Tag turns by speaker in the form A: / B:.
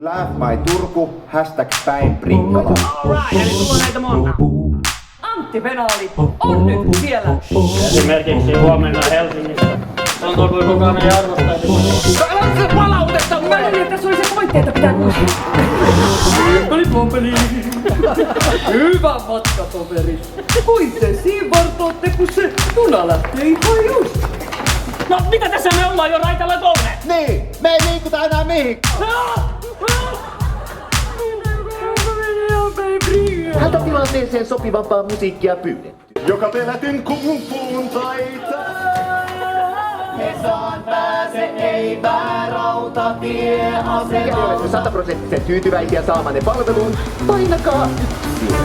A: Laugh my Turku, #päin Prinkala.
B: Alright, eli sulla on näitä monta. Antti Penaali on nyt siellä.
C: Esimerkiksi huomenna Helsingissä. Tuntuu kuin kukaan ei arvostaisi.
B: Älä se palautetta! Mä en tässä oli se pointti, että pitää muistaa. Pompeli. Hyvä matka, toveri. Kuin te siivartootte, kun se juna lähtee ihan just.
C: No mitä tässä me ollaan jo raitalla 3?
A: Niin, me ei liikuta enää mihin.
D: Hätätilanteeseen sopivampaa musiikkia pyydetty.
A: Joka pelätyn kumpuun taitaa.
D: Hesaan pääse, ei päärautatieasema. Mikäli olette 100% tyytyväisiä saamanne palveluun, painakaa 1.